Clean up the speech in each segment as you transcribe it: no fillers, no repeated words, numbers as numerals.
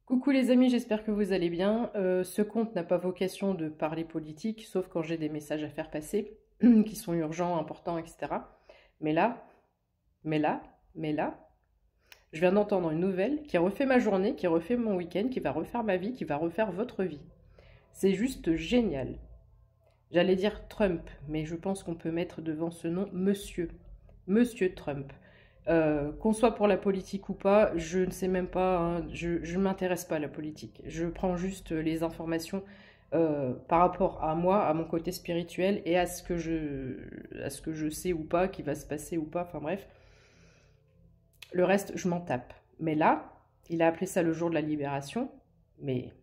Coucou les amis, j'espère que vous allez bien. Ce compte n'a pas vocation de parler politique, sauf quand j'ai des messages à faire passer, qui sont urgents, importants, etc. Mais là, mais là, mais là, je viens d'entendre une nouvelle qui refait ma journée, qui refait mon week-end, qui va refaire ma vie, qui va refaire votre vie. C'est juste génial. J'allais dire Trump, mais je pense qu'on peut mettre devant ce nom Monsieur. Monsieur Trump. Qu'on soit pour la politique ou pas, je ne sais même pas, hein, je ne m'intéresse pas à la politique. Je prends juste les informations par rapport à moi, à mon côté spirituel et à ce que je sais ou pas, qui va se passer ou pas, enfin bref. Le reste, je m'en tape. Mais là, il a appelé ça le jour de la libération, mais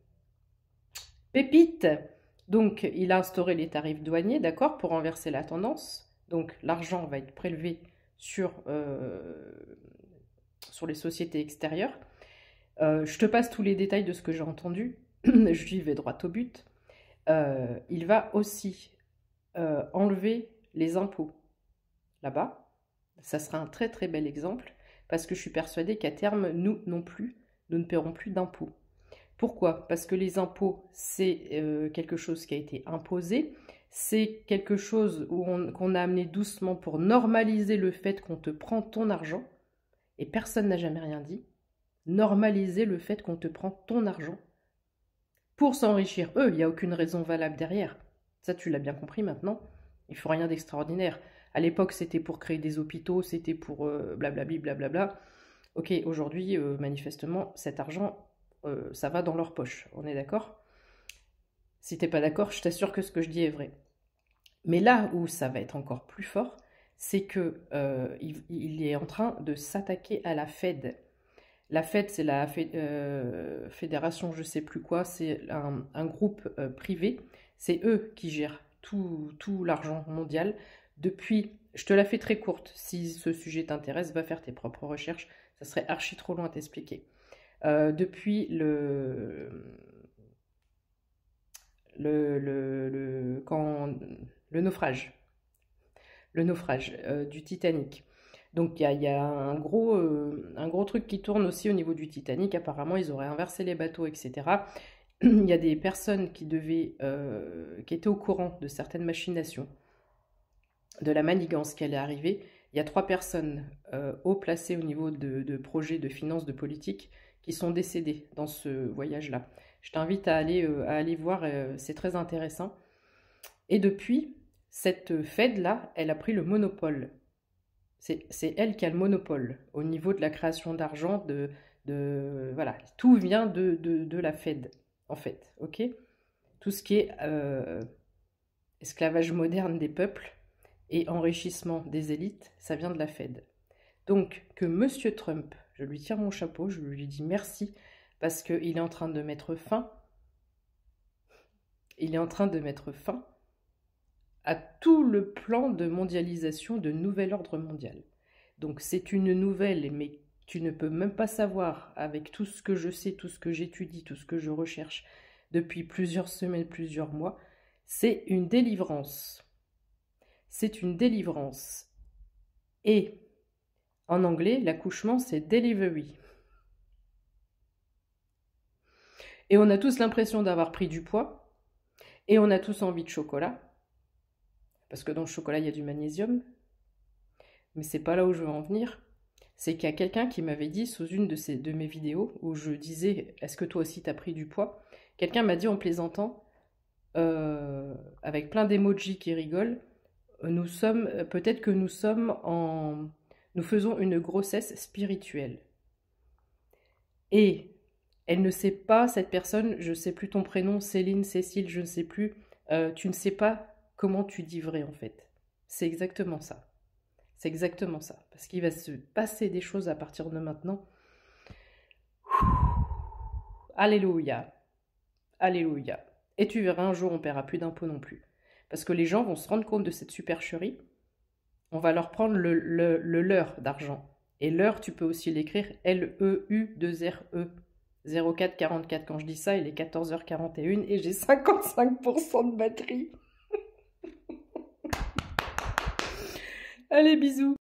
pépite! Donc, il a instauré les tarifs douaniers, d'accord, pour renverser la tendance. Donc, l'argent va être prélevé sur les sociétés extérieures. Je te passe tous les détails de ce que j'ai entendu. Je vais droit au but. Il va aussi enlever les impôts là-bas. Ça sera un très très bel exemple parce que je suis persuadée qu'à terme, nous non plus, nous ne paierons plus d'impôts. Pourquoi? Parce que les impôts, c'est quelque chose qui a été imposé. C'est quelque chose qu'on a amené doucement pour normaliser le fait qu'on te prend ton argent. Et personne n'a jamais rien dit. Normaliser le fait qu'on te prend ton argent pour s'enrichir. Eux, il n'y a aucune raison valable derrière. Ça, tu l'as bien compris maintenant. Il ne faut rien d'extraordinaire. À l'époque, c'était pour créer des hôpitaux, c'était pour blablabli, blablabla. Ok, aujourd'hui, manifestement, cet argent, ça va dans leur poche. On est d'accord? Si t'es pas d'accord, je t'assure que ce que je dis est vrai. Mais là où ça va être encore plus fort, c'est que il est en train de s'attaquer à la Fed. La Fed, c'est la fédération, je sais plus quoi, c'est un groupe privé. C'est eux qui gèrent tout l'argent mondial. Depuis, je te la fais très courte, si ce sujet t'intéresse, va faire tes propres recherches, ça serait archi trop long à t'expliquer. Depuis le naufrage, du Titanic. Donc il y a un gros truc qui tourne aussi au niveau du Titanic. Apparemment, ils auraient inversé les bateaux, etc. Il y a des personnes qui étaient au courant de certaines machinations, de la manigance qui allait arriver. Il y a 3 personnes haut placées au niveau de projets, de finances, de politique, qui sont décédées dans ce voyage-là. Je t'invite à aller voir, c'est très intéressant. Et depuis, cette Fed-là, elle a pris le monopole. C'est elle qui a le monopole au niveau de la création d'argent, voilà, tout vient de la Fed, en fait, ok? Tout ce qui est esclavage moderne des peuples et enrichissement des élites, ça vient de la Fed. Donc, que Monsieur Trump, je lui tire mon chapeau, je lui dis merci, parce qu'il est en train de mettre fin, à tout le plan de mondialisation, de nouvel ordre mondial. Donc c'est une nouvelle, mais tu ne peux même pas savoir, avec tout ce que je sais, tout ce que j'étudie, tout ce que je recherche depuis plusieurs semaines, plusieurs mois, c'est une délivrance. C'est une délivrance. Et en anglais, l'accouchement, c'est delivery. Et on a tous l'impression d'avoir pris du poids, et on a tous envie de chocolat, parce que dans le chocolat, il y a du magnésium. Mais c'est pas là où je veux en venir. C'est qu'il y a quelqu'un qui m'avait dit sous une de mes vidéos où je disais « Est-ce que toi aussi t'as pris du poids ?» Quelqu'un m'a dit en plaisantant, avec plein d'emojis qui rigolent, peut-être que nous faisons une grossesse spirituelle. Et elle ne sait pas, cette personne, je ne sais plus ton prénom, Céline, Cécile, je ne sais plus, tu ne sais pas comment tu dis vrai en fait. C'est exactement ça. C'est exactement ça. Parce qu'il va se passer des choses à partir de maintenant. Alléluia. Alléluia. Et tu verras, un jour, on ne paiera plus d'impôts non plus. Parce que les gens vont se rendre compte de cette supercherie. On va leur prendre le leur d'argent. Et l'heure, tu peux aussi l'écrire L-E-U-2-R-E. 0444. Quand je dis ça, il est 14h41 et j'ai 55% de batterie. Allez, bisous.